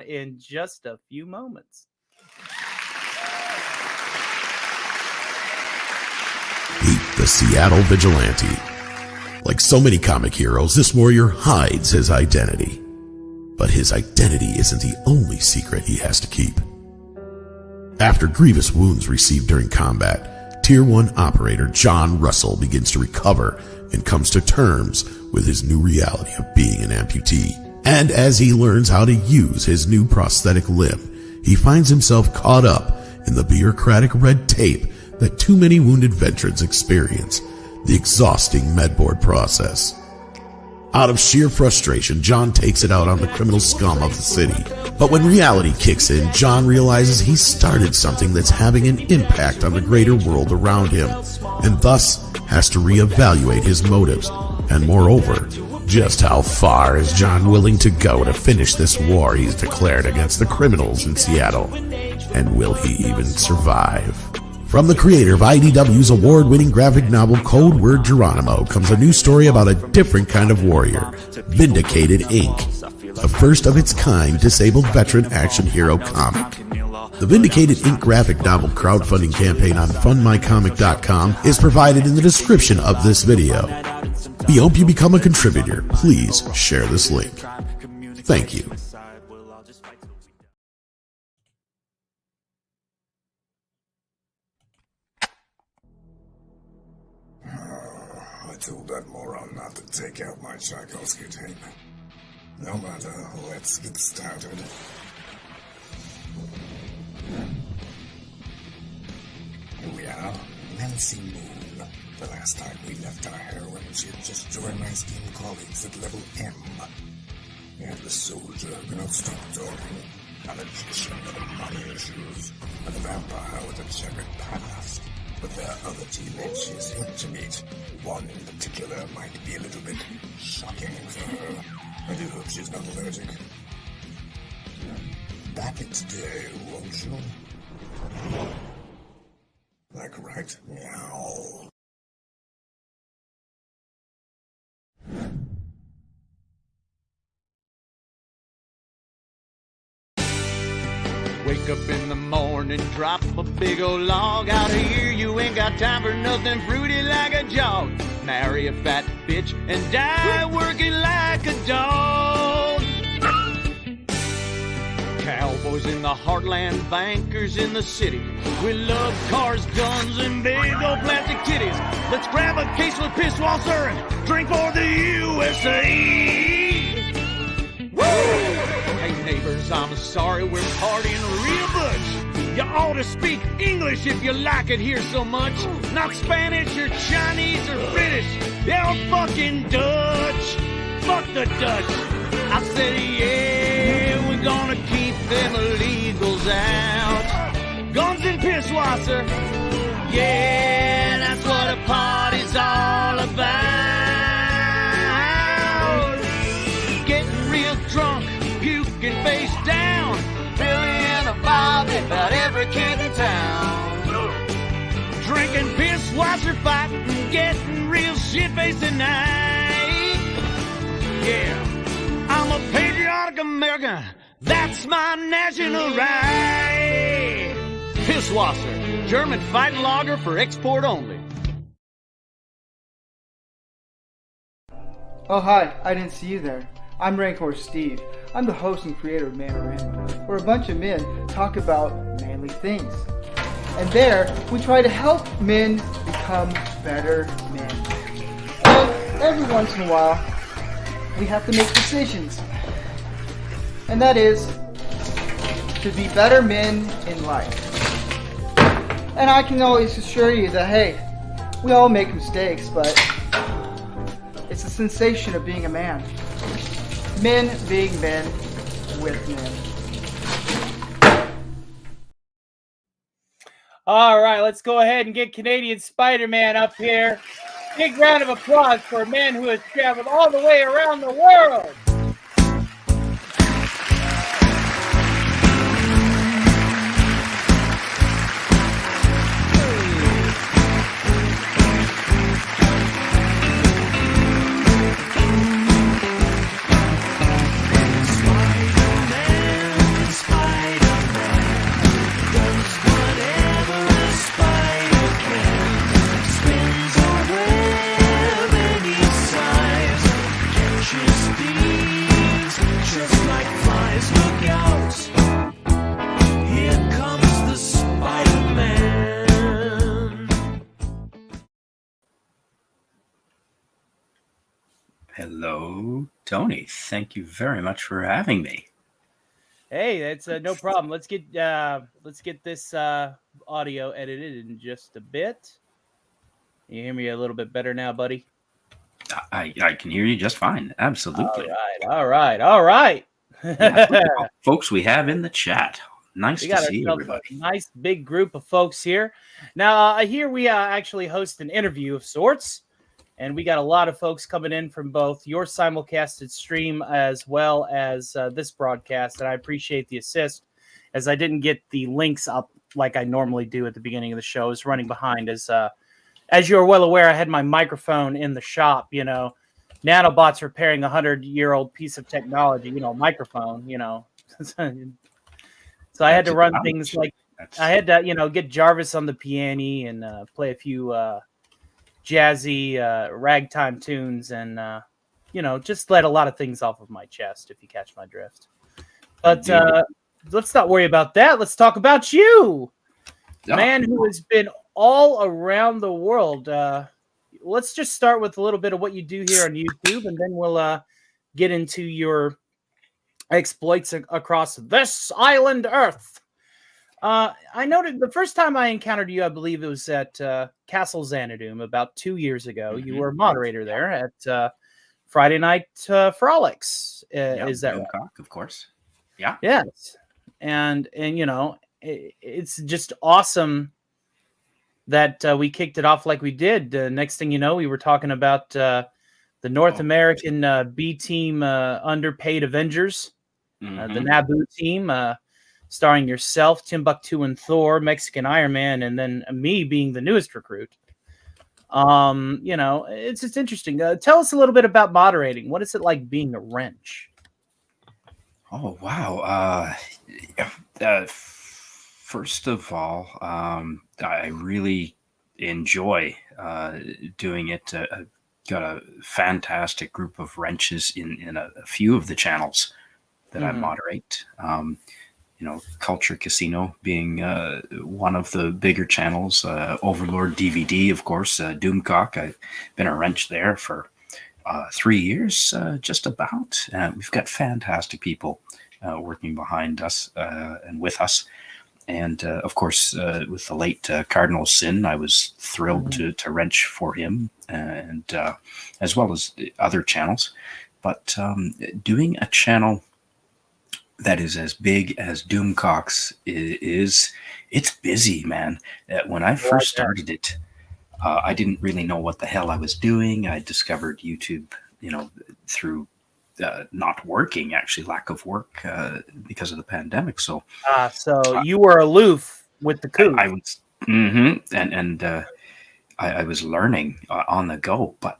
in just a few moments. Pete, the Seattle Vigilante. Like so many comic heroes, this warrior hides his identity. But his identity isn't the only secret he has to keep. After grievous wounds received during combat, Tier 1 operator John Russell begins to recover and comes to terms with his new reality of being an amputee. And as he learns how to use his new prosthetic limb, he finds himself caught up in the bureaucratic red tape that too many wounded veterans experience, the exhausting medboard process. Out of sheer frustration, John takes it out on the criminal scum of the city. But when reality kicks in, John realizes he started something that's having an impact on the greater world around him, and thus has to reevaluate his motives. And moreover, just how far is John willing to go to finish this war he's declared against the criminals in Seattle? And will he even survive? From the creator of IDW's award-winning graphic novel Code Word Geronimo comes a new story about a different kind of warrior, Vindicated Inc., a first-of-its-kind disabled veteran action hero comic. The Vindicated Inc. graphic novel crowdfunding campaign on fundmycomic.com is provided in the description of this video. We hope you become a contributor. Please share this link. Thank you. I told that moron not to take out my Tchaikovsky tape. No matter, let's get started. Here we are, Nancy Moon. The last time we left our heroine, she had just joined my esteemed colleagues at level M. And the soldier who cannot stop talking, a magician with money issues, and a vampire with a checkered past. But there are other teammates she's yet to meet. One in particular might be a little bit shocking for her. I do hope she's not allergic. Back it today, won't you? Like right meow. Wake up in the morning, drop a big old log out of here. You ain't got time for nothing fruity like a jog. Marry a fat bitch and die working like a dog. Cowboys in the heartland, bankers in the city. We love cars, guns, and big old plastic titties. Let's grab a case of Pisswasser and drink for the USA. Woo! Hey neighbors, I'm sorry, we're partying real butch. You ought to speak English if you like it here so much. Not Spanish or Chinese or British. They're fucking Dutch. Fuck the Dutch. I said, yeah, we're gonna keep them illegals out. Guns and Pisswasser. Yeah, that's what a party's all about. Getting real drunk, puking face down. Billy a Bob in about every kid in town. Drinking Pisswasser, fighting, getting real shit-faced tonight. Yeah, I'm a patriotic American. That's my national right. Pisswasser, German fighting lager for export only. Oh hi, I didn't see you there. I'm Rancor Steve. I'm the host and creator of Mandarin, where a bunch of men talk about manly things. And there, we try to help men become better men. And every once in a while, we have to make decisions. And that is, to be better men in life. And I can always assure you that, hey, we all make mistakes, but it's the sensation of being a man. Men being men with men. All right, let's go ahead and get Canadian Spider-Man up here. Big round of applause for a man who has traveled all the way around the world. Hello, Tony. Thank you very much for having me. Hey, that's no problem. Let's get this audio edited in just a bit. You hear me a little bit better now, buddy? I can hear you just fine. Absolutely. All right. Yeah, look at all the folks we have in the chat. Nice We to got see ourselves everybody. a nice big group of folks here. Now, here we actually host an interview of sorts, and we got a lot of folks coming in from both your simulcasted stream as well as this broadcast, and I appreciate the assist, as I didn't get the links up like I normally do at the beginning of the show. I was running behind, as you're well aware, I had my microphone in the shop, Nanobots repairing a 100-year-old piece of technology, microphone, So I had to run things like I had to, get Jarvis on the piano and play a few jazzy ragtime tunes and, just let a lot of things off of my chest, if you catch my drift. But let's not worry about that. Let's talk about you, man who has been all around the world. Let's just start with a little bit of what you do here on YouTube, and then we'll get into your exploits across this island Earth. I noted the first time I encountered you, I believe it was at Castle Xanadu about 2 years ago. Mm-hmm. You were a moderator there at Friday Night Frolics. Is that right? Cock, of course. Yeah. Yes. And it's just awesome that we kicked it off like we did. Next thing you know, we were talking about the North American B team underpaid Avengers, the Naboo team, starring yourself, Timbuktu and Thor, Mexican Iron Man, and then me being the newest recruit. It's just interesting. Tell us a little bit about moderating. What is it like being a wrench? Oh, wow. First of all, I really enjoy doing it. I've got a fantastic group of wrenches in a few of the channels that I moderate. Culture Casino being one of the bigger channels. Overlord DVD, of course. Doomcock. I've been a wrench there for 3 years, just about. We've got fantastic people working behind us and with us. And of course, with the late Cardinal Sin, I was thrilled to wrench for him, and as well as other channels. But doing a channel that is as big as Doomcock's it's busy, man. When I first started it, I didn't really know what the hell I was doing. I discovered YouTube, through not working, actually lack of work because of the pandemic. So you were aloof with the coup. I was, I was learning on the go, but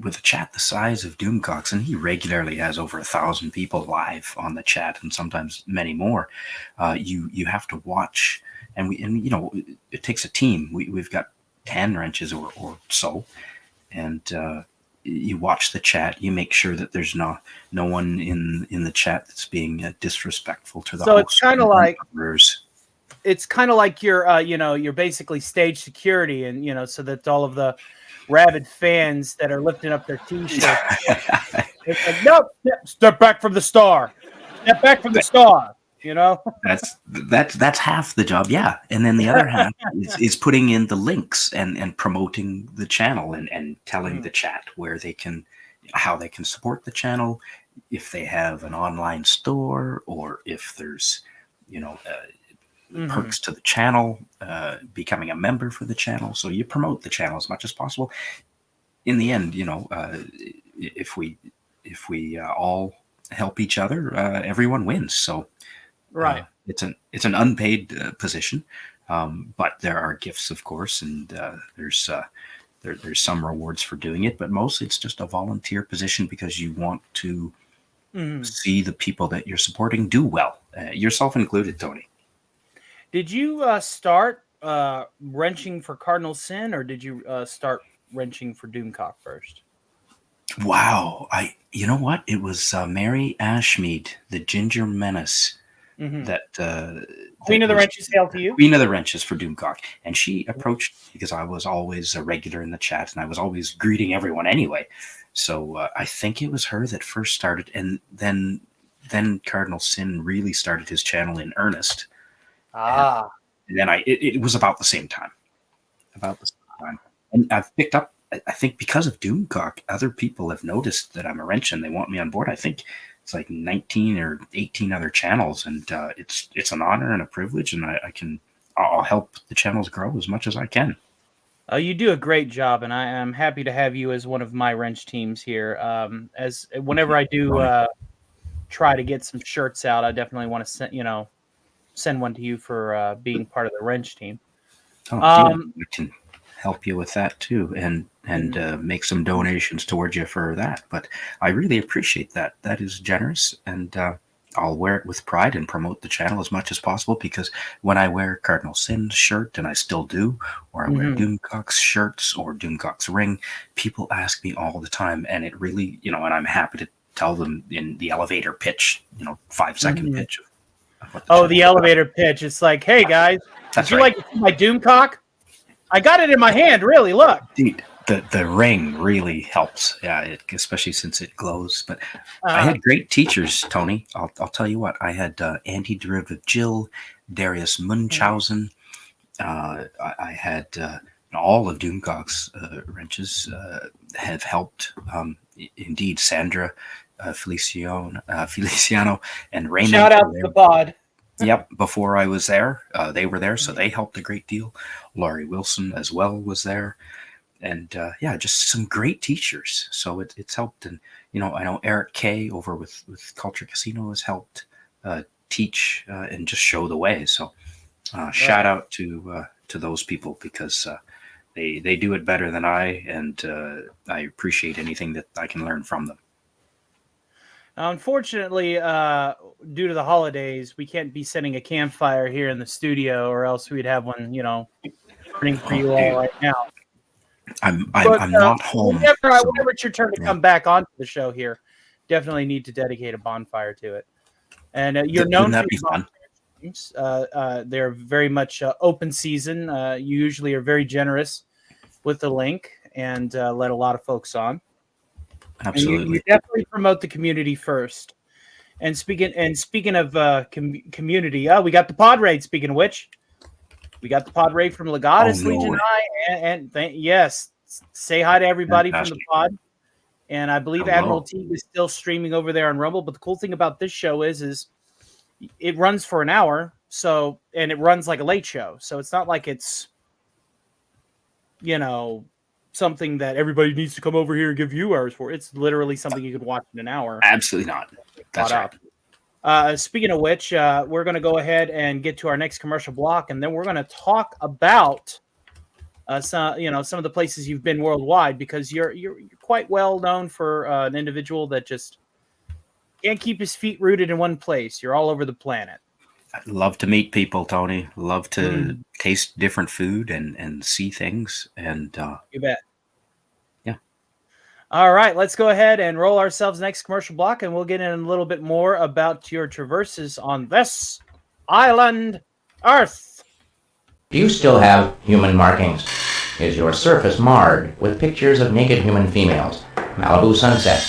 with a chat the size of Doomcock's, and he regularly has over 1,000 people live on the chat, and sometimes many more. You have to watch, and it takes a team. We've got 10 wrenches or so, and you watch the chat. You make sure that there's no one in the chat that's being disrespectful to the host. So it's kind of like you're basically stage security, and so that all of the rabid fans that are lifting up their t-shirts, it's like, nope, step back from the star. Step back from the star. That's half the job, yeah. And then the other half is putting in the links and promoting the channel and telling the chat how they can support the channel, if they have an online store, or if there's perks to the channel, becoming a member for the channel. So you promote the channel as much as possible. In the end, if we all help each other, everyone wins. So right, it's an unpaid position, but there are gifts, of course, and there's some rewards for doing it, but mostly it's just a volunteer position because you want to see the people that you're supporting do well, yourself included, Tony. Did you start wrenching for Cardinal Sin, or did you start wrenching for Doomcock first? Wow. You know what? It was Mary Ashmead, the Ginger Menace, Mhm. that Queen that of the was Wrenches, hail to you. Queen of the Wrenches for Doomcock. And she approached me because I was always a regular in the chat and I was always greeting everyone anyway. So I think it was her that first started, and then Cardinal Sin really started his channel in earnest. Ah. And then it was about the same time. And I've picked up, I think because of Doomcock, other people have noticed that I'm a wrench and they want me on board. I think it's like 19 or 18 other channels, and it's an honor and a privilege, and I'll help the channels grow as much as I can. You do a great job, and I am happy to have you as one of my wrench teams here. As whenever I do try to get some shirts out, I definitely want to send one to you for being part of the wrench team. We can help you with that too, and make some donations towards you for that. But I really appreciate that. That is generous, and I'll wear it with pride and promote the channel as much as possible, because when I wear Cardinal Sin's shirt, and I still do, or I wear Doomcock's shirts or Doomcock's ring, people ask me all the time, and it really, and I'm happy to tell them in the elevator pitch, 5-second pitch. The elevator pitch. It's like, hey guys, would you like to see my Doomcock? I got it in my hand, really, look. Dude, the ring really helps, especially since it glows. But I had great teachers, Tony. I'll tell you what. I had Anti-Derivative Jill, Darius Munchausen. I had all of Doomcock's wrenches have helped. Indeed, Sandra Feliciano and Raymond. Shout out to the pod. Yep, before I was there, they were there, so they helped a great deal. Laurie Wilson as well was there. And just some great teachers. So it's helped. And, I know Eric Kay over with Culture Casino has helped teach and just show the way. So shout out to those people, because they do it better than I, and I appreciate anything that I can learn from them. Unfortunately, due to the holidays, we can't be setting a campfire here in the studio, or else we'd have one, burning for you all right now. I'm not home. Whenever it's your turn to come back onto the show here, definitely need to dedicate a bonfire to it. And you're known for your bonfires. They're very much open season. You usually are very generous with the link and let a lot of folks on. Absolutely. You definitely promote the community first. And speaking of community, we got the pod raid. Speaking of which, we got the pod raid from Legatus Legion I, yes, say hi to everybody from the pod. And I believe Admiral Teague is still streaming over there on Rumble. But the cool thing about this show is it runs for an hour, and it runs like a late show. So it's not like it's something that everybody needs to come over here and give you hours for. It's literally something you could watch in an hour. Absolutely not. That's right. Speaking of which, we're going to go ahead and get to our next commercial block, and then we're going to talk about some of the places you've been worldwide, because you're quite well known for an individual that just can't keep his feet rooted in one place. You're all over the planet. I love to meet people, Tony. Love to taste different food and see things. And you bet. Yeah. All right, let's go ahead and roll ourselves next commercial block, and we'll get in a little bit more about your traverses on this island, Earth. Do you still have human markings? Is your surface marred with pictures of naked human females, Malibu sunset,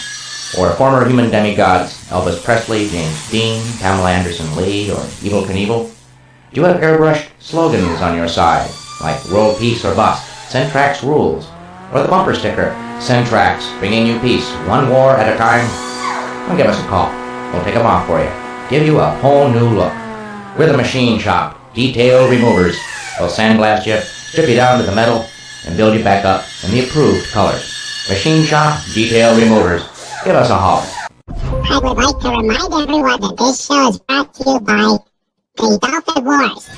or former human demigods, Elvis Presley, James Dean, Pamela Anderson Lee, or Evel Knievel? Do you have airbrushed slogans on your side, like World Peace or Bust, Centrax Rules, or the bumper sticker, Centrax, bringing you peace, one war at a time? Well, give us a call. We'll take them off for you. Give you a whole new look. We're the Machine Shop, Detail Removers. We'll sandblast you, strip you down to the metal, and build you back up in the approved colors. Machine Shop, Detail Removers. Give us a holler. I would like to remind everyone that this show is brought to you by the Dolphin Wars.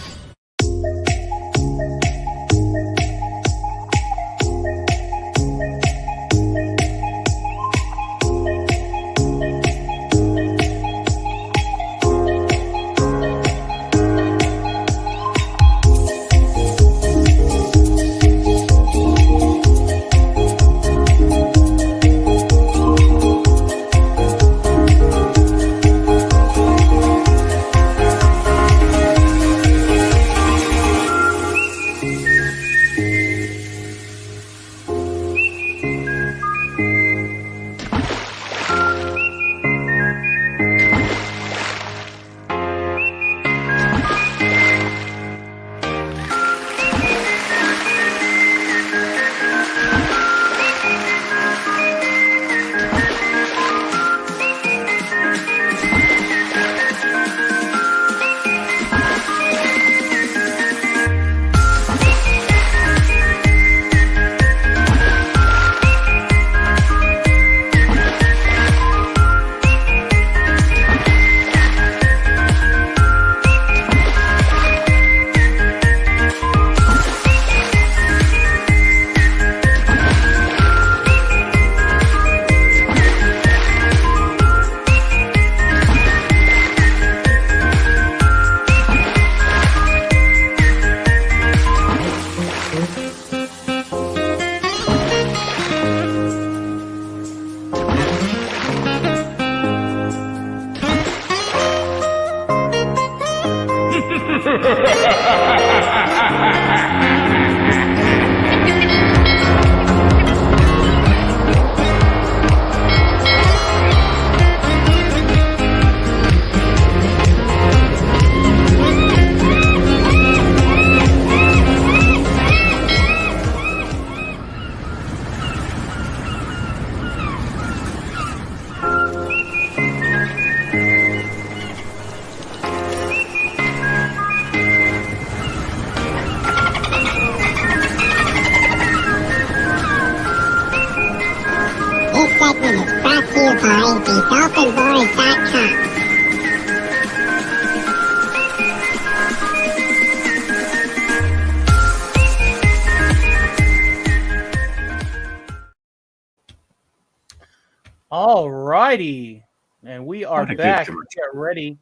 All righty. And we are What a good back. commercial. We are ready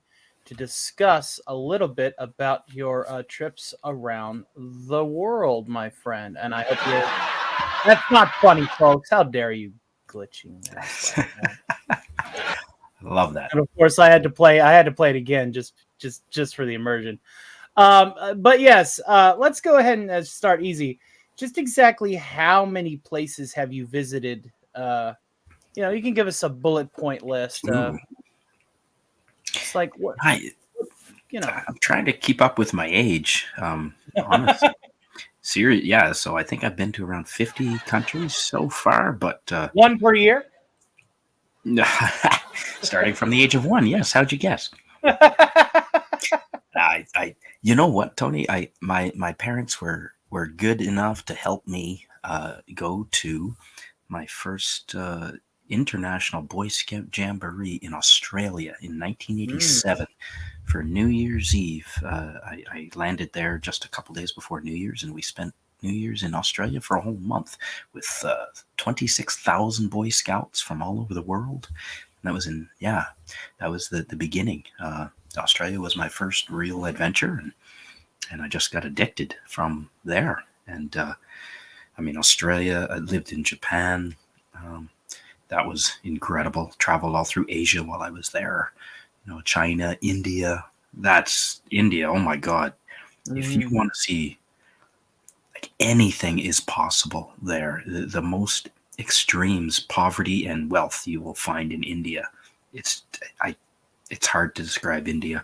to discuss a little bit about your trips around the world, my friend. And I hope you. That's not funny, folks. How dare you glitching ass like that. Love that. And of course, I had to play it again just for the immersion. But yes, let's go ahead and start easy. Just exactly how many places have you visited? You can give us a bullet point list. It's like what I'm trying to keep up with my age. Honestly, serious. Yeah. So I think I've been to around 50 countries so far, but one per year. Starting from the age of 1. Yes. How'd you guess? You know what, Tony? My parents were good enough to help me go to my first international Boy Scout jamboree in Australia in 1987 for New Year's Eve. I landed there just a couple days before New Year's, and we spent New Year's in Australia for a whole month with 26,000 Boy Scouts from all over the world. And that was the beginning. Australia was my first real adventure, and I just got addicted from there. And Australia, I lived in Japan. That was incredible. Traveled all through Asia while I was there. China, India. That's India. Oh my God. If you want to see, like, anything is possible there. The most extremes, poverty and wealth, you will find in India. It's hard to describe India.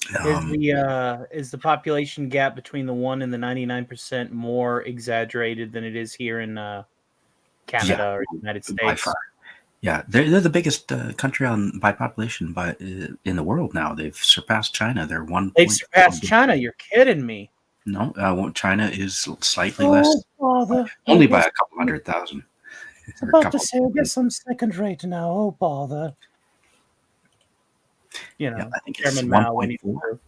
Is the population gap between the 1% and the 99% more exaggerated than it is here in Canada or the United States? By far. Yeah, they're the biggest country by population in the world now. They've surpassed China. They're one. They've surpassed China. You're kidding me. No, China is slightly less. Bother. Only by a couple 100,000. About to say, I guess I'm second rate now. Oh, bother. I think it's 1.4.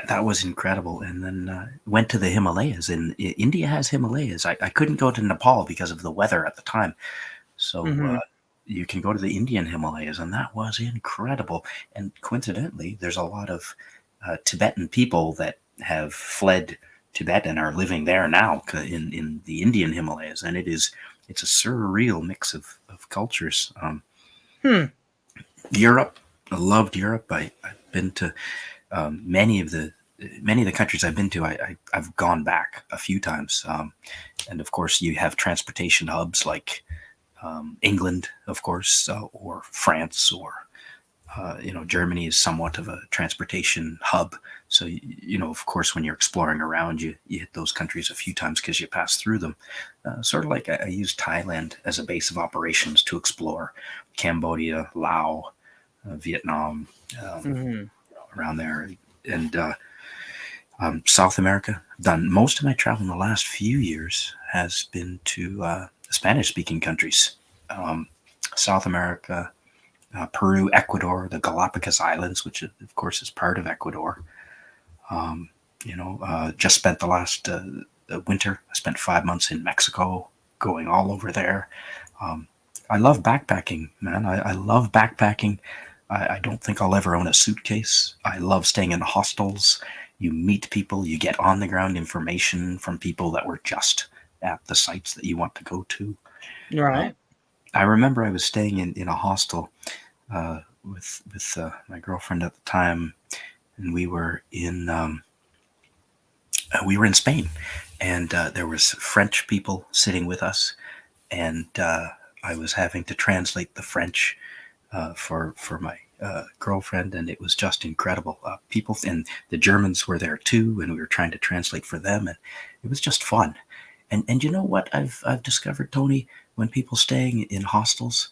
That was incredible. And then went to the Himalayas, and India has Himalayas. I couldn't go to Nepal because of the weather at the time. So you can go to the Indian Himalayas, and that was incredible. And coincidentally, there's a lot of Tibetan people that have fled Tibet and are living there now in the Indian Himalayas. And it's a surreal mix of cultures. Europe, I loved Europe. I've been to many of the countries I've been to. I've gone back a few times, and of course you have transportation hubs like England, of course, or France, or Germany is somewhat of a transportation hub. So of course, when you're exploring around, you hit those countries a few times because you pass through them. Sort of like I used Thailand as a base of operations to explore Cambodia, Laos, Vietnam, around there, and South America. I've done most of my travel in the last few years has been to Spanish-speaking countries, South America, Peru, Ecuador, the Galapagos Islands, which of course is part of Ecuador. Just spent the last winter. I spent 5 months in Mexico, going all over there. I love backpacking, man. I love backpacking. I don't think I'll ever own a suitcase. I love staying in hostels. You meet people, you get on the ground information from people that were just at the sites that you want to go to. Right. I remember I was staying in a hostel with my girlfriend at the time, and we were in Spain, and there was French people sitting with us, and I was having to translate the French for my girlfriend, and it was just incredible. People, and the Germans were there too, and we were trying to translate for them, and it was just fun. And you know what I've discovered, Tony, when people staying in hostels,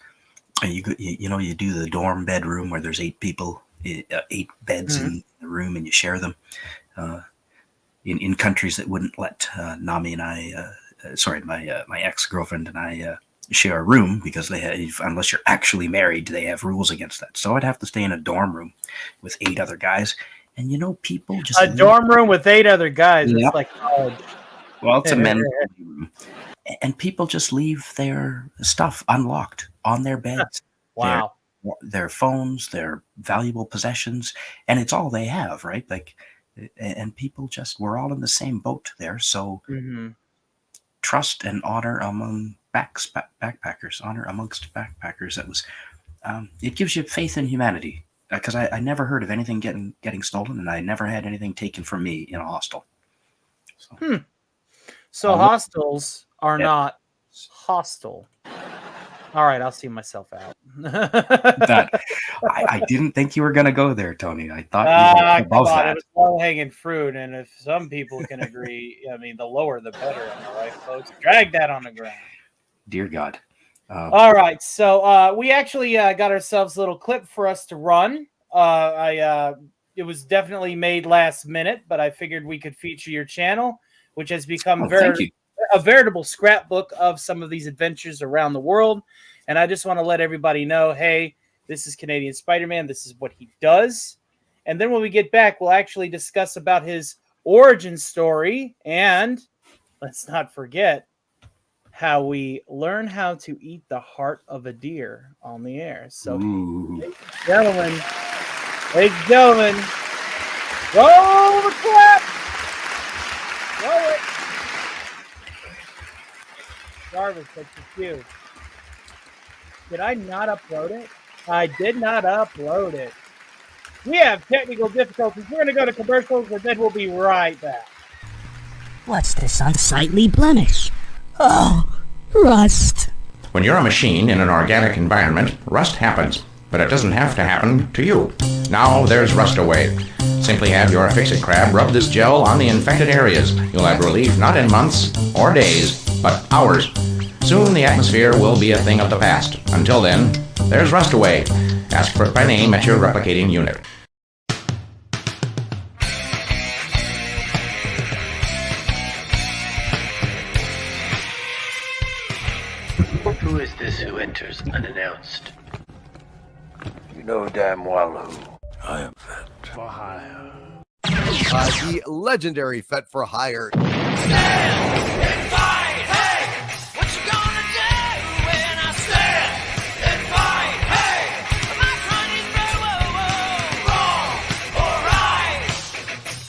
and you do the dorm bedroom where there's 8 people, 8 beds in the room, and you share them. In countries that wouldn't let Nami and I, my ex-girlfriend and I share a room because they have, unless you're actually married, they have rules against that. So I'd have to stay in a dorm room with 8 other guys. And people just a dorm room with 8 other guys. It's like college. Well, it's a men's room. And people just leave their stuff unlocked on their beds. Wow. Their phones, their valuable possessions, and it's all they have, right? Like, and people we're all in the same boat there. So trust and honor among backpackers, honor amongst backpackers. That was, it gives you faith in humanity. Because I never heard of anything getting stolen, and I never had anything taken from me in a hostel. So hostels are not hostile. All right, I'll see myself out. I didn't think you were going to go there, Tony. I thought you were above that. It was low-hanging fruit, and if some people can agree, I mean, the lower the better. Am I right, folks? Drag that on the ground. Dear God. All right, so we actually got ourselves a little clip for us to run. It was definitely made last minute, but I figured we could feature your channel, which has become a veritable scrapbook of some of these adventures around the world. And I just want to let everybody know, hey, this is Canadian Spider-Man. This is what he does. And then when we get back, we'll actually discuss about his origin story. And let's not forget how we learn how to eat the heart of a deer on the air. So, ladies and gentlemen, roll the clap. Roll it. Jarvis, that's your cue. Did I not upload it? I did not upload it. We have technical difficulties. We're going to go to commercials, and then we'll be right back. What's this unsightly blemish? Oh, rust. When you're a machine in an organic environment, rust happens. But it doesn't have to happen to you. Now there's Rust Away. Simply have your Fix-It Crab rub this gel on the infected areas. You'll have relief not in months or days, but hours. Soon the atmosphere will be a thing of the past. Until then, there's Rust Away. Ask for it by name at your replicating unit. Who is this who enters unannounced? You know damn well who. I am Fet for Hire. The legendary Fet for Hire. Stand and fight! Hey! What you gonna do when I stand and fight? Hey! My crying is wrong or right.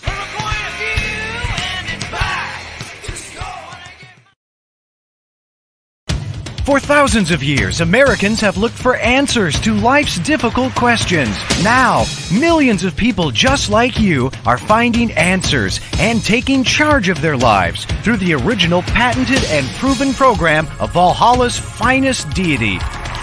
From a point of view and it's back. Just go and get For thousands of years, Americans have looked for answers to life's difficult questions. Now, millions of people just like you are finding answers and taking charge of their lives through the original patented and proven program of Valhalla's finest deity,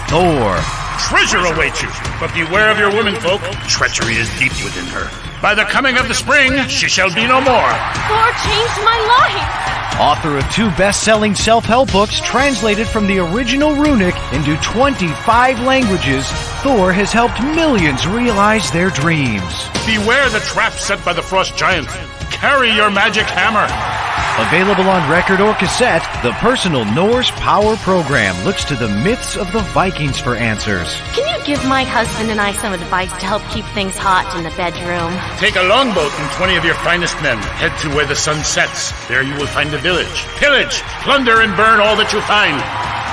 Thor. Treasure awaits you, but beware of your womenfolk. Treachery is deep within her. By the coming of the spring, she shall be no more. Thor changed my life. Author of 2 best-selling self-help books translated from the original runic into 25 languages, Thor has helped millions realize their dreams. Beware the trap set by the frost giant. Carry your magic hammer. Available on record or cassette, the personal Norse Power Program looks to the myths of the Vikings for answers. Can you give my husband and I some advice to help keep things hot in the bedroom? Take a longboat and 20 of your finest men. Head to where the sun sets. There you will find a village. Pillage, plunder, and burn all that you find.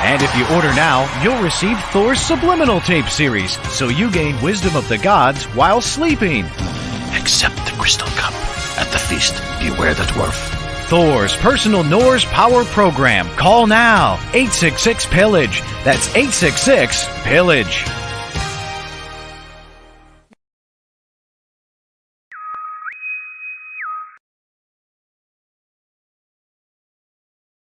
And if you order now, you'll receive Thor's Subliminal Tape Series, so you gain wisdom of the gods while sleeping. Accept the crystal cup. At the feast, beware the dwarf. Thor's personal Norse Power Program. Call now. 866-PILLAGE. That's 866-PILLAGE.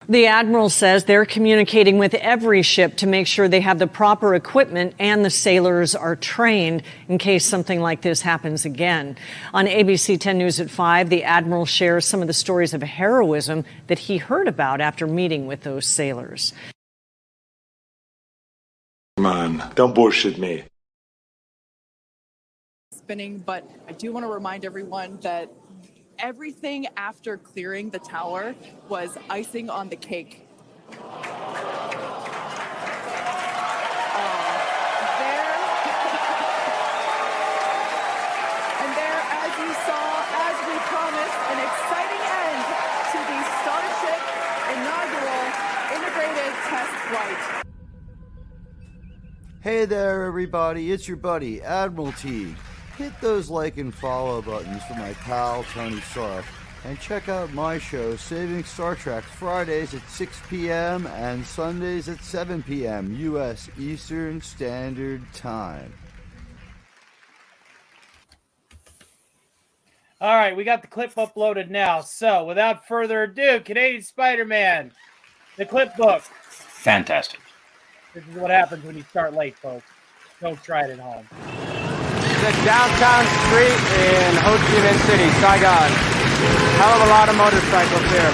The Admiral says they're communicating with every ship to make sure they have the proper equipment and the sailors are trained in case something like this happens again. On ABC 10 News at 5, the Admiral shares some of the stories of heroism that he heard about after meeting with those sailors. Come on, don't bullshit me. Spinning, but I do want to remind everyone that everything after clearing the tower was icing on the cake. Hey there, everybody. It's your buddy, Admiral T. Hit those like and follow buttons for my pal, Tony Sark. And check out my show, Saving Star Trek, Fridays at 6 p.m. and Sundays at 7 p.m. U.S. Eastern Standard Time. All right, we got the clip uploaded now. So, without further ado, Canadian Spider-Man, the clip book. Fantastic. This is what happens when you start late, folks. Don't try it at home. The downtown street in Ho Chi Minh City, Saigon. Hell of a lot of motorcycles here.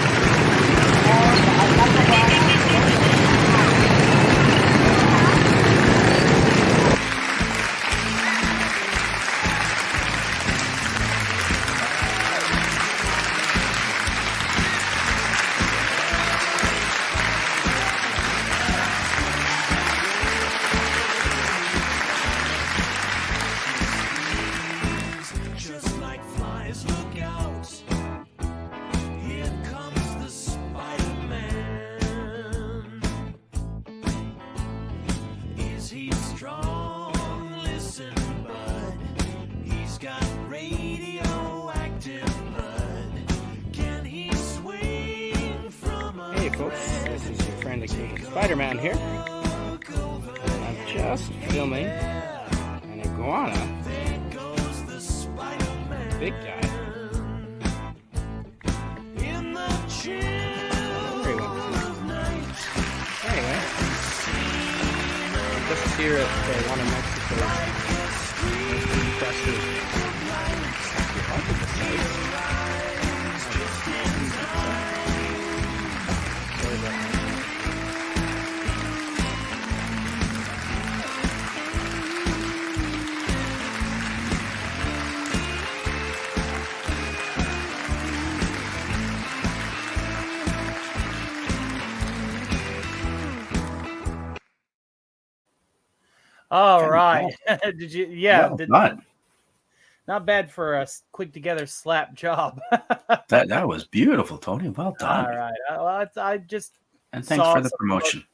Just like flies, look out. Here comes the Spider-Man. Is he strong? Listen, bud. He's got radioactive blood. Can he swing from a Hey folks, this is your friend Canadian Spider-Man here. I'm just filming an iguana. Big guy. in the chill of night? Anyway, just here at one of Mexico's most impressive archaeological sites. Sorry about that. All right. Did you? Yeah. Well done. Not bad for a quick together slap job. That was beautiful, Tony. Well done. All right. I just And thanks saw for the some promotion.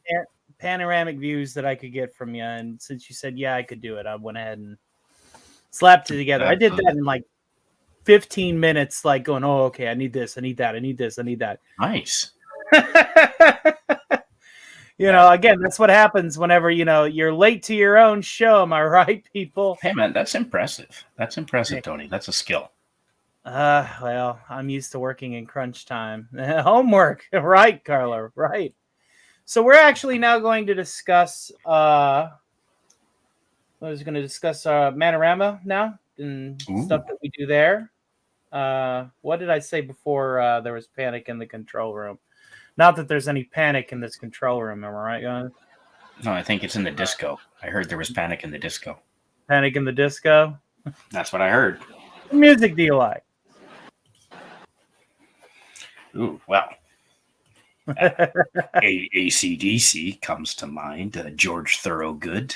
panoramic views that I could get from you, and since you said I could do it, I went ahead and slapped it together. I did that in like 15 minutes, like going, "Oh, okay, I need this, I need that, I need this, I need that." Nice. Again, that's what happens whenever you're late to your own show. Am I right, people? Hey, man, that's impressive. That's impressive, Tony. That's a skill. Well, I'm used to working in crunch time. Homework, right, Carla? Right. So we're actually now going to discuss. I was going to discuss Manorama now and stuff that we do there. What did I say before? There was panic in the control room. Not that there's any panic in this control room. Am I right, guys? No, I think it's in the disco. I heard there was panic in the disco. Panic in the Disco. That's what I heard. What music do you like? Ooh, well. AC/DC comes to mind. George Thorogood.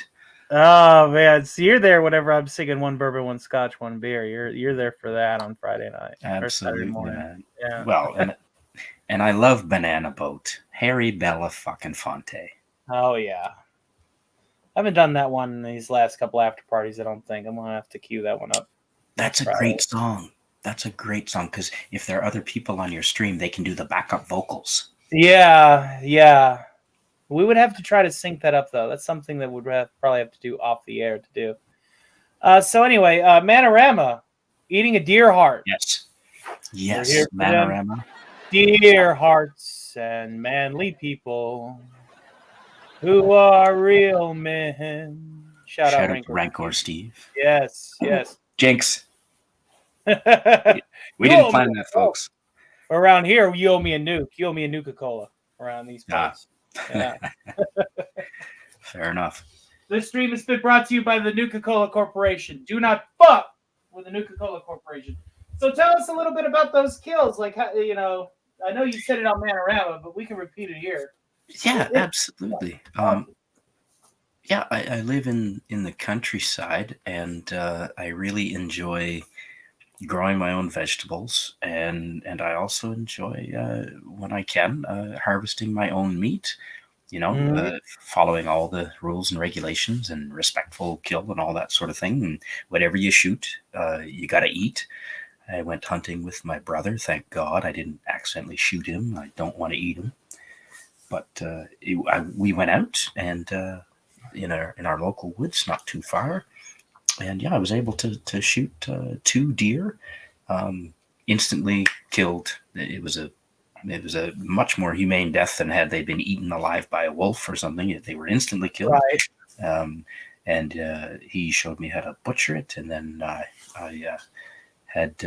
Oh man, so you're there whenever I'm singing One Bourbon, One Scotch, One Beer. You're there for that on Friday night or Saturday Absolutely, morning. man. Yeah. Well, and I love Banana Boat. Harry Belafonte. Oh yeah. I haven't done that one in these last couple after parties. I don't think I'm gonna have to cue that one up. That's a great song. That's a great song because if there are other people on your stream, they can do the backup vocals. Yeah. We would have to try to sync that up though. That's something that would probably have to do off the air to do. So anyway, Manorama, eating a deer heart. Yes, We're here for them. Manorama. Dear hearts and manly people who are real men. Shout out Rancor Steve. Yes. Jinx. We didn't plan that, folks. Around here, you owe me a nuke. You owe me a Nuka-Cola around these parts. Yeah. Fair enough. This stream has been brought to you by the Nuka-Cola Corporation. Do not fuck with the Nuka-Cola Corporation. So tell us a little bit about those kills. Like, how, I know you said it on Manorama, but we can repeat it here. Yeah, absolutely. I live in the countryside, and I really enjoy growing my own vegetables, and I also enjoy when I can harvesting my own meat. following all the rules and regulations and respectful kill and all that sort of thing. And whatever you shoot, you got to eat. I went hunting with my brother. Thank God I didn't accidentally shoot him. I don't want to eat him. But we went out and in our local woods, not too far. And I was able to shoot 2 deer, instantly killed. It was a much more humane death than had they been eaten alive by a wolf or something. They were instantly killed. Right. And he showed me how to butcher it, and then I had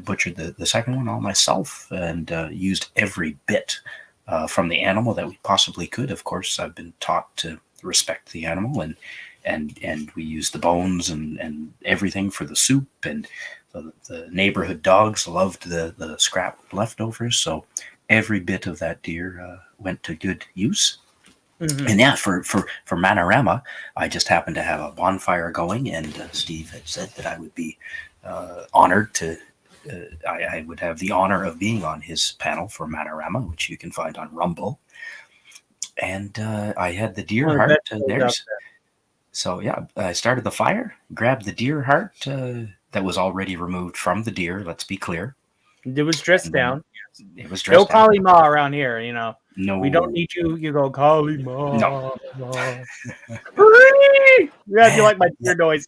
butchered the second one all myself, and used every bit from the animal that we possibly could. Of course, I've been taught to respect the animal, and we used the bones and everything for the soup, and the neighborhood dogs loved the scrap leftovers, so every bit of that deer went to good use. Mm-hmm. And for Manorama, I just happened to have a bonfire going, and Steve had said that I would be honored to. I would have the honor of being on his panel for Manorama, which you can find on Rumble. And I had the deer heart there. So I started the fire, grabbed the deer heart that was already removed from the deer. Let's be clear. It was dressed down. It was dressed no down. Kali Ma around here, No, we don't need you. You go Kali Ma. No. Ma. Yeah, you like my deer noise.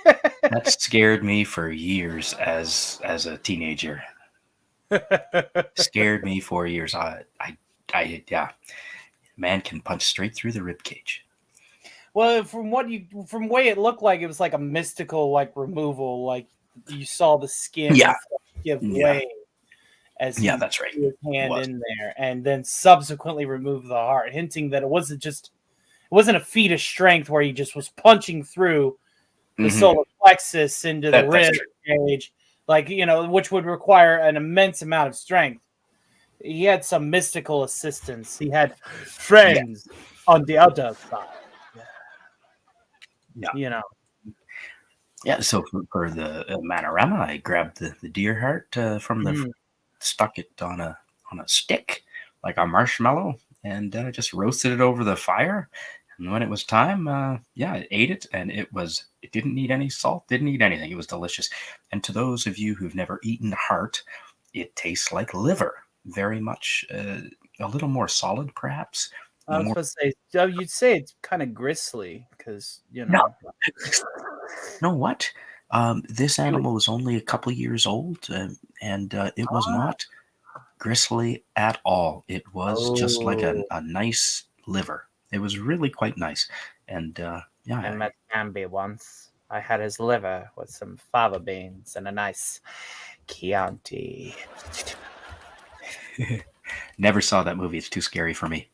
That scared me for years as a teenager. Scared me for years. Man can punch straight through the rib cage. Well, from the way it looked like, it was like a mystical removal. Like you saw the skin give way as he that's right. put his hand in there, and then subsequently remove the heart, hinting that it wasn't a feat of strength where he just was punching through the solar plexus into the rib cage, which would require an immense amount of strength. He had some mystical assistance. He had friends on the other side. So for the Manorama, I grabbed the deer heart from the stuck it on a stick like a marshmallow, and just roasted it over the fire. And when it was time, I ate it, and it didn't need any salt, didn't need anything. It was delicious. And to those of you who've never eaten heart, it tastes like liver, very much a little more solid, perhaps. I was supposed to say, you'd say it's kind of gristly because No. Know what? This animal was only a couple years old, and it was not gristly at all. It was just like a nice liver. It was really quite nice. And I met Ambi once. I had his liver with some fava beans and a nice Chianti. Never saw that movie. It's too scary for me.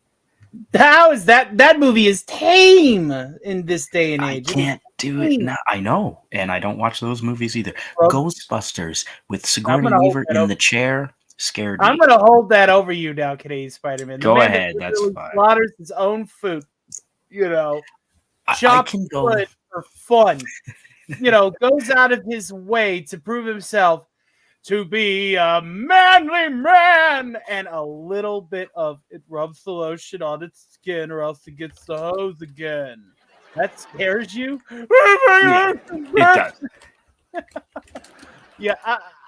How is that? That movie is tame in this day and age. I can't do it now. I know, and I don't watch those movies either. Ghostbusters with Sigourney Weaver in the chair scared me. I'm going to hold that over you now, Canadian Spider-Man. Go ahead. That's fine. Slaughters his own food. Chops wood for fun. Goes out of his way to prove himself to be a manly man, and a little bit of it rubs the lotion on its skin, or else it gets the hose again. That scares you? It does.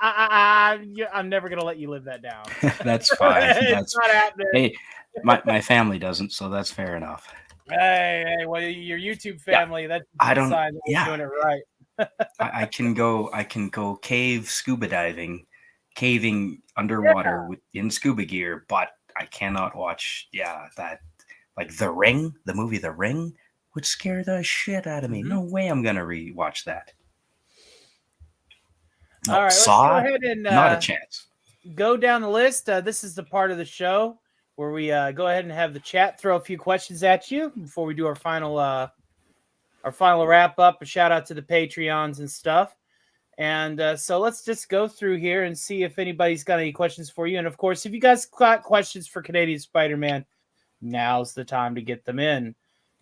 I'm never gonna let you live that down. That's fine. It's not happening. Hey, my family doesn't, so that's fair enough. Hey, well, your YouTube family, that's a sign that you're doing it right. I can go caving underwater in scuba gear, but I cannot watch that, like The Ring, the movie The Ring, would scare the shit out of me. No way I'm gonna rewatch that. No, all right, Saw, let's go ahead and not a chance. Go down the list. This is the part of the show where we go ahead and have the chat throw a few questions at you before we do our final wrap up. A shout out to the Patreons and stuff. And so let's just go through here and see if anybody's got any questions for you. And of course, if you guys got questions for Canadian Spider-Man, now's the time to get them in.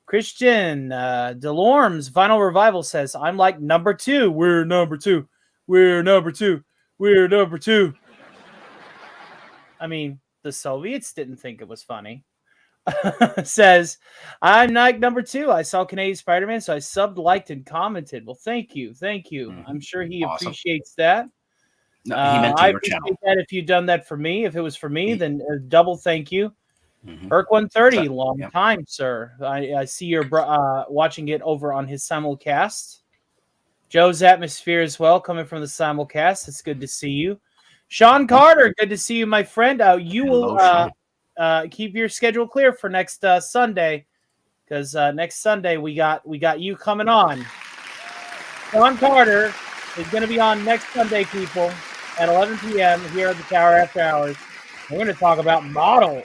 Christian Delorme's Vinyl Revival says, I'm like number 2. We're number 2. We're number 2. We're number 2. I mean, the Soviets didn't think it was funny. Says, I'm Nike number 2. I saw Canadian Spider-Man, so I subbed, liked, and commented. Well, thank you. I'm sure he Awesome. appreciates that. No, he meant to I your appreciate channel. that if you'd done that for me. If it was for me, then double thank you. Mhm. Erk 130, So- long yeah. time, sir. I see you're watching it over on his simulcast. Joe's Atmosphere as well, coming from the simulcast. It's good to see you. Sean Carter, good to see you, my friend. You will keep your schedule clear for next Sunday, because next Sunday we got you coming on. Sean Carter is going to be on next Sunday, people, at 11 p.m. here at the Tower After Hours. We're going to talk about model.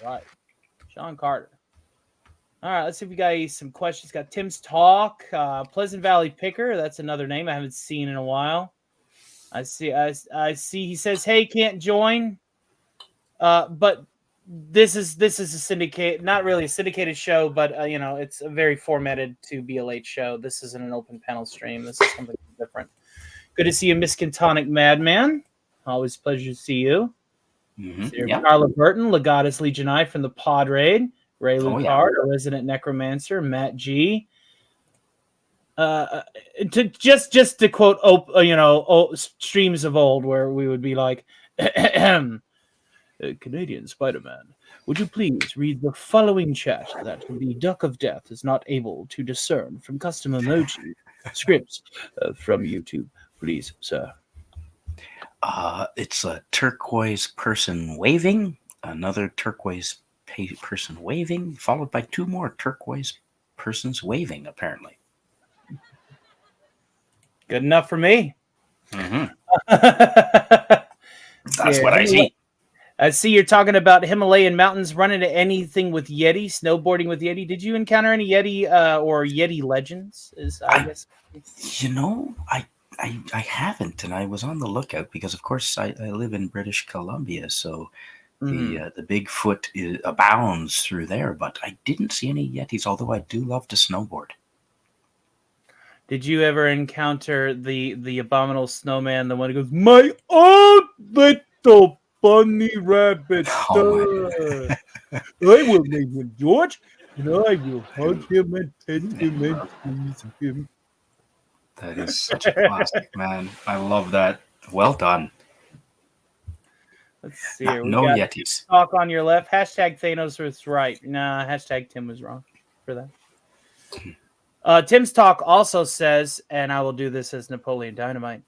Right. Sean Carter. All right, let's see if we got some questions. Got Tim's Talk, Pleasant Valley Picker. That's another name I haven't seen in a while. I see. He says, "Hey, can't join." But this is a syndicate, not really a syndicated show, but it's a very formatted to be a late show. This isn't an open panel stream. This is something different. Good to see you, Miskatonic Madman. Always a pleasure to see you. Yeah. Carla Burton, Legatus Legion I from the Pod Raid. Ray Oh, Lucard, yeah. a resident necromancer. Matt G. Just to quote, streams of old, where we would be like, Canadian Spider-Man, would you please read the following chat that the Duck of Death is not able to discern from custom emoji scripts from YouTube, please, sir. It's a turquoise person waving, another turquoise person waving, followed by 2 more turquoise persons waving, apparently. Good enough for me. Mm-hmm. That's what I see. I see you're talking about Himalayan mountains, running into anything with Yeti, snowboarding with Yeti. Did you encounter any Yeti or Yeti legends? I guess. I haven't, and I was on the lookout because, of course, I live in British Columbia, so the Bigfoot abounds through there. But I didn't see any Yetis, although I do love to snowboard. Did you ever encounter the abominable snowman, the one who goes, "My own little bunny rabbit, I will name him George, and I will hug him and pet him and squeeze him." That is such a classic, man. I love that. Well done. Let's see here. No We got Yetis. Talk on your left. Hashtag Thanos was right. Nah, hashtag Tim was wrong for that. Tim's Talk also says, and I will do this as Napoleon Dynamite,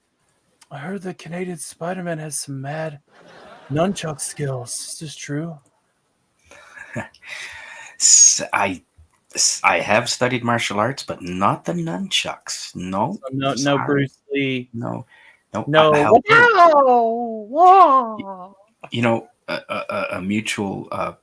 I heard that Canadian Spider-Man has some mad nunchuck skills. Is this true? I have studied martial arts, but not the nunchucks. No. So no Sorry. Bruce Lee. No. No. Wow. A mutual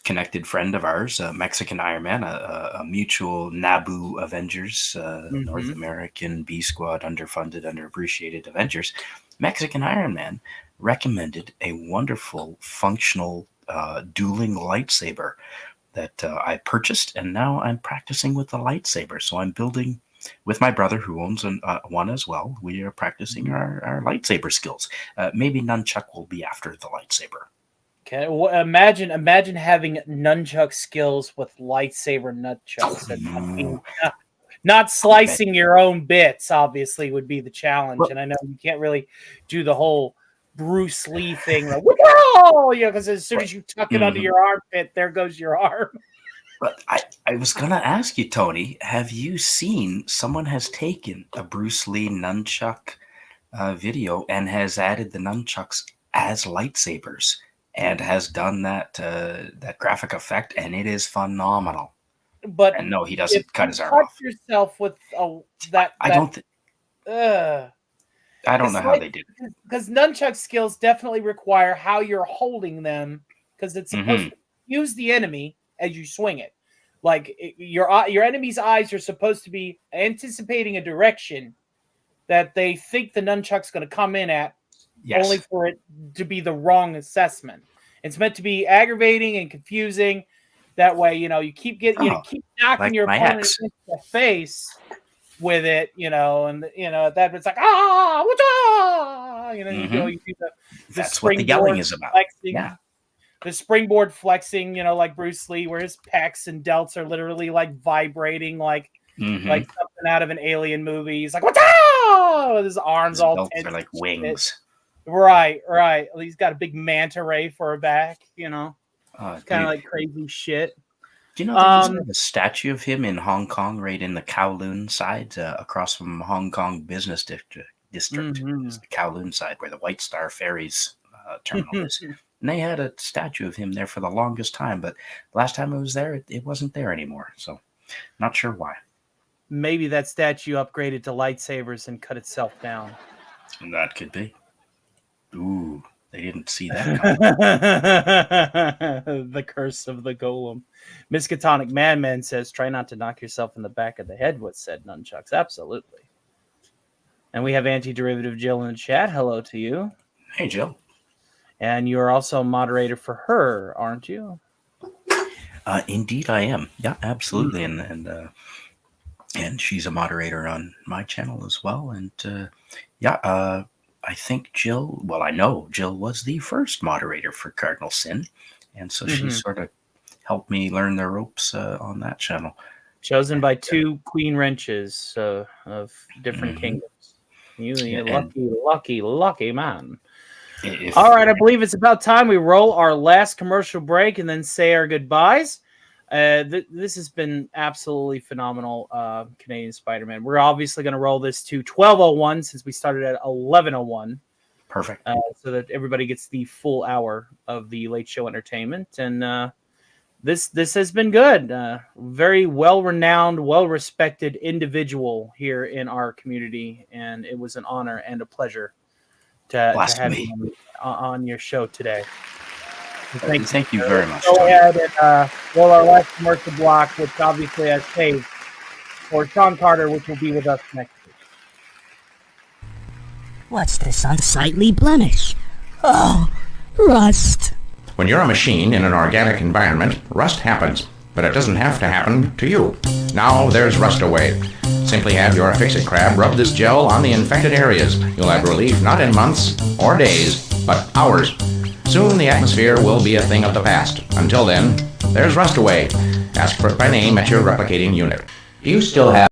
connected friend of ours, Mexican Iron Man, a mutual Naboo Avengers, North American B Squad, underfunded, underappreciated Avengers, Mexican Iron Man recommended a wonderful, functional dueling lightsaber that I purchased, and now I'm practicing with the lightsaber. So I'm building with my brother, who owns one as well. We are practicing our lightsaber skills. Maybe nunchuck will be after the lightsaber. Okay, well, imagine having nunchuck skills with lightsaber nunchucks, and not slicing your own bits. Obviously, would be the challenge. And I know you can't really do the whole Bruce Lee thing, like, because as soon as you tuck it under your armpit, there goes your arm. But I was going to ask you, Tony, have you seen someone has taken a Bruce Lee nunchuck video and has added the nunchucks as lightsabers and has done that graphic effect, and it is phenomenal. But and no, he doesn't cut his arm off. Yourself with that. I don't know how they did it. Because nunchuck skills definitely require how you're holding them, because it's supposed to use the enemy as you swing it. Like your enemy's eyes are supposed to be anticipating a direction that they think the nunchuck's going to come in at, only for it to be the wrong assessment. It's meant to be aggravating and confusing. That way, you keep keep knocking like your opponent in the face with it, and that it's like You know, Mhm. you do the That's what the yelling springboard is about. flexing. Yeah. The springboard flexing, you know, like Bruce Lee, where his pecs and delts are literally like vibrating, like Mhm. something out of an alien movie. He's like, "Wata!" With his arms His all belts tense are like and shit. wings. Right. He's got a big manta ray for a back, you know. It's kind of Dude. like crazy shit. Do you know they used to have a statue of him in Hong Kong, right in the Kowloon side, across from Hong Kong Business District? It's the Kowloon side where the White Star Ferries terminal is. And they had a statue of him there for the longest time, but last time it was there, it wasn't there anymore. So, not sure why. Maybe that statue upgraded to lightsabers and cut itself down. That could be. Ooh, they didn't see that coming. The curse of the golem. Miskatonic Madman says, try not to knock yourself in the back of the head with said nunchucks. Absolutely. And we have Anti-Derivative Jill in the chat. Hello to you. Hey, Jill. And you're also a moderator for her, aren't you? Indeed, I am. Yeah, absolutely. And she's a moderator on my channel as well. And I think Jill, well, I know Jill was the first moderator for Cardinal Sin. And so she sort of helped me learn the ropes on that channel. Chosen by two queen wrenches of different kingdoms. You lucky man. All right, I believe it's about time we roll our last commercial break and then say our goodbyes. This has been absolutely phenomenal, Canadian Spider-Man. We're obviously going to roll this to 12:01 since we started at 11:01. Perfect. So that everybody gets the full hour of the Late Show entertainment. And this has been good. Very well-renowned, well-respected individual here in our community, and it was an honor and a pleasure to have you on your show today. Thank you very much. Go ahead and roll our last commercial block, which obviously has saved for Sean Carter, which will be with us next week. What's this unsightly blemish? Oh, rust. When you're a machine in an organic environment, rust happens, but it doesn't have to happen to you. Now there's Rust Away. Simply have your Fix-It Crab rub this gel on the infected areas. You'll have relief not in months or days, but hours. Soon the atmosphere will be a thing of the past. Until then, there's Rust Away. Ask for it by name at your replicating unit. Do you still have...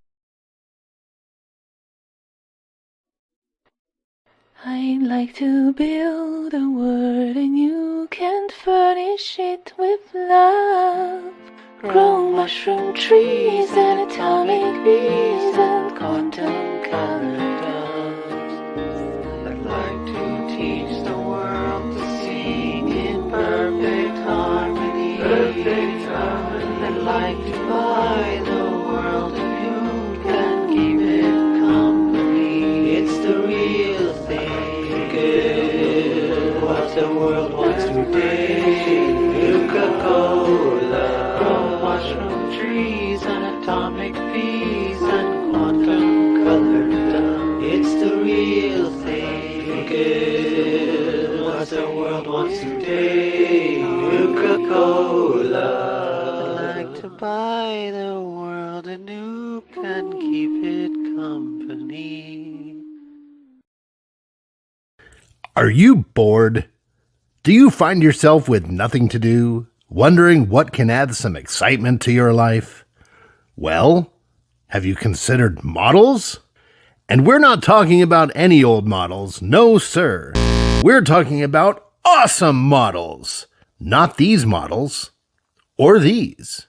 I'd like to build a world and you can furnish it with love. Grow mushroom trees and atomic bees and quantum colored doves. I'd like to teach the world to sing in perfect harmony. I'd like to buy the world and you can keep it company. It's the real thing, good. What the world wants today. Coca-Cola. Mushroom trees and atomic bees and quantum colored dove. It's the real thing, good. What the world wants today. Coca-Cola. I'd like to buy the world a nuke and keep it company. Are you bored? Do you find yourself with nothing to do? Wondering what can add some excitement to your life? Well, have you considered models? And we're not talking about any old models, no sir. We're talking about awesome models. Not these models. Or these.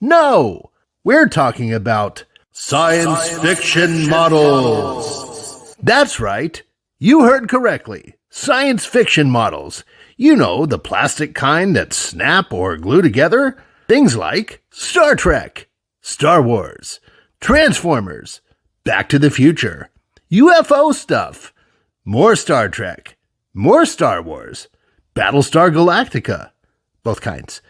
No! We're talking about science fiction models. That's right. You heard correctly. Science fiction models. You know, the plastic kind that snap or glue together. Things like Star Trek, Star Wars, Transformers, Back to the Future, UFO stuff, more Star Trek, more Star Wars, Battlestar Galactica, both kinds.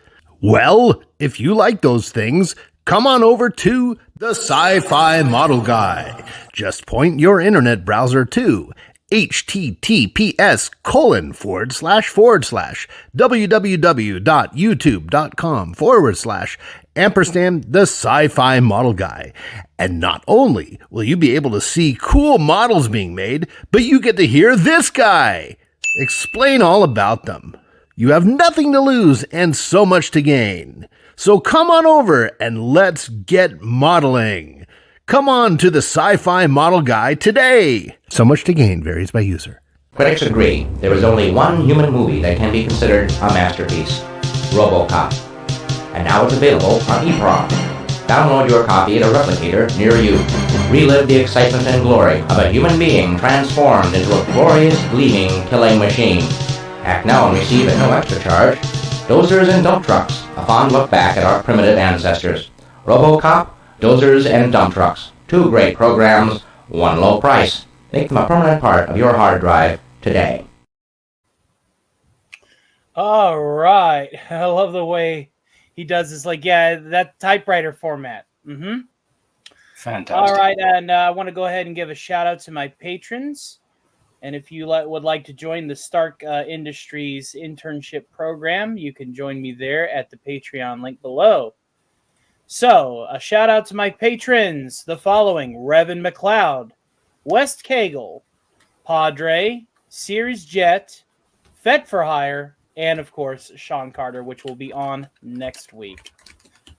Well, if you like those things, come on over to the Sci-Fi Model Guy. Just point your internet browser to https://www.youtube.com/& the Sci-Fi Model Guy. And not only will you be able to see cool models being made, but you get to hear this guy explain all about them. You have nothing to lose and so much to gain. So come on over and let's get modeling. Come on to the Sci-Fi Model Guy today. So much to gain varies by user. Critics agree there is only one human movie that can be considered a masterpiece, RoboCop. And now it's available on EPROM. Download your copy at a replicator near you. Relive the excitement and glory of a human being transformed into a glorious, gleaming, killing machine. Act now and receive at no extra charge Dozers and Dump Trucks, a fond look back at our primitive ancestors. RoboCop, Dozers and Dump Trucks. 2 great programs, 1 low price. Make them a permanent part of your hard drive today. All right. I love the way he does this. Like, yeah, that typewriter format. Mm-hmm. Fantastic. All right. And I want to go ahead and give a shout out to my patrons. And if you would like to join the Stark Industries internship program, you can join me there at the Patreon link below. So, a shout out to my patrons, the following: Revan McLeod, West Cagle, Padre, Sears Jet, Fet for Hire, and of course, Sean Carter, which will be on next week.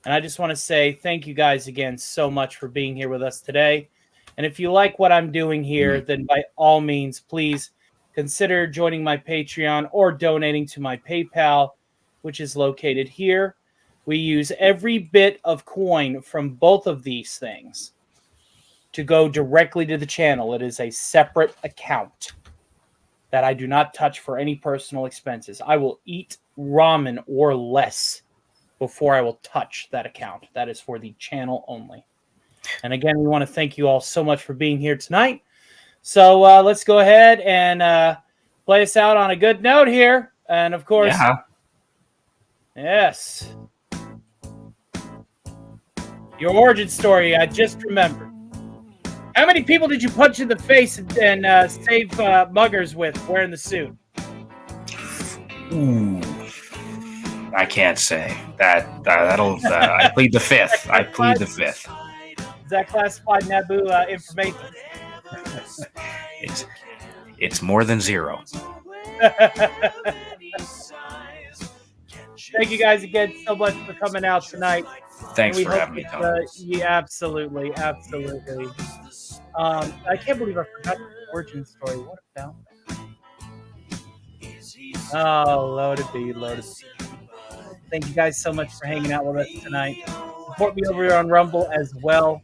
And I just want to say thank you guys again so much for being here with us today. And if you like what I'm doing here, then by all means, please consider joining my Patreon or donating to my PayPal, which is located here. We use every bit of coin from both of these things to go directly to the channel. It is a separate account that I do not touch for any personal expenses. I will eat ramen or less before I will touch that account. That is for the channel only. And again, we want to thank you all so much for being here tonight. So let's go ahead and play us out on a good note here. And of course, yes, your origin story, I just remembered. How many people did you punch in the face and save muggers with wearing the suit? Ooh, I can't say that'll. I plead the fifth. I plead the fifth. Is that classified Naboo information? It's more than 0. Thank you guys again so much for coming out tonight. Thanks for having me, Tony. Yeah, absolutely. I can't believe I forgot the origin story. What about that? Oh, loaded B. Thank you guys so much for hanging out with us tonight. Support me over here on Rumble as well.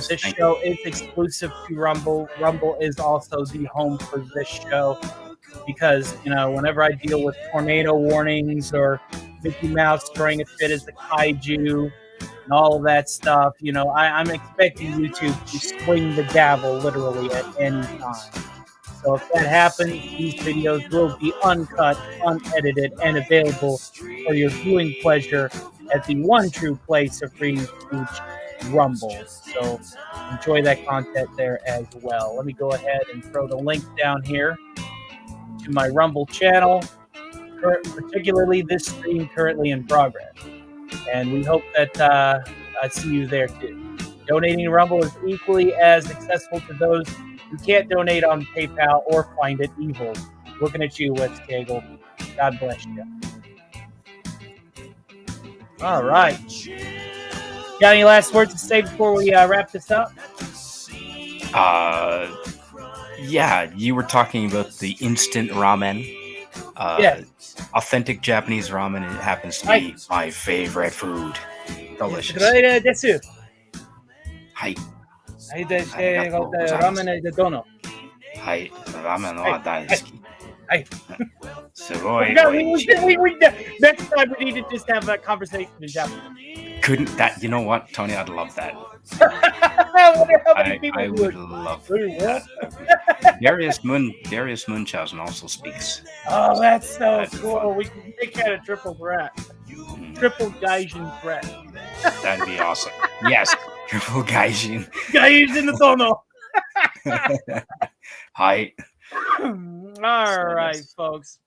This show is exclusive to Rumble. Rumble is also the home for this show because, whenever I deal with tornado warnings or Mickey Mouse throwing a fit as the kaiju and all of that stuff, I'm expecting YouTube to swing the gavel literally at any time. So if that happens, these videos will be uncut, unedited, and available for your viewing pleasure at the one true place of free speech, Rumble. So enjoy that content there as well. Let me go ahead and throw the link down here to my Rumble channel, particularly this stream currently in progress. And we hope that I see you there too. Donating to Rumble is equally as accessible to those who can't donate on PayPal or find it evil. Looking at you, West Cagle. God bless you. All right. Got any last words to say before we wrap this up? Yeah, you were talking about the instant ramen. Yes. Authentic Japanese ramen. It happens to be my favorite food. Delicious. Hi. はい、で、ラーメンでどの？はい、ラーメンは大好き。はい。すごい。Next time we need to just have a conversation in Japanese. Couldn't that? You know what, Tony? I'd love that. I would love that. Darius Munchausen also speaks. Oh, that's so cool. We can make that a triple threat. Triple Gaijin threat. That'd be awesome. Yes, triple Gaijin. Gaijin no tono. Hi. All right, folks.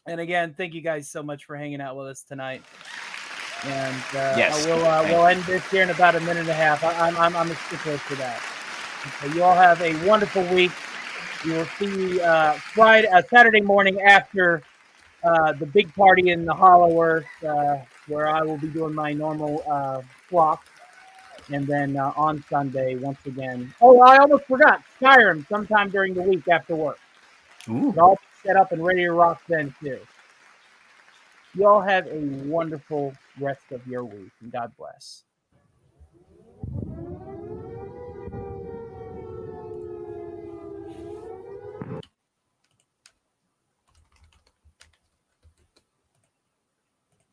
And again, thank you guys so much for hanging out with us tonight. And Yes, we'll end this here in about a minute and a half. I'm a stickler for that. So you all have a wonderful week. You will see Saturday morning after the big party in the Hollow Earth, where I will be doing my normal flock. And then on Sunday, once again. Oh, I almost forgot. Skyrim sometime during the week after work. Ooh. It'll all be set up and ready to rock then, too. You all have a wonderful rest of your week, and God bless.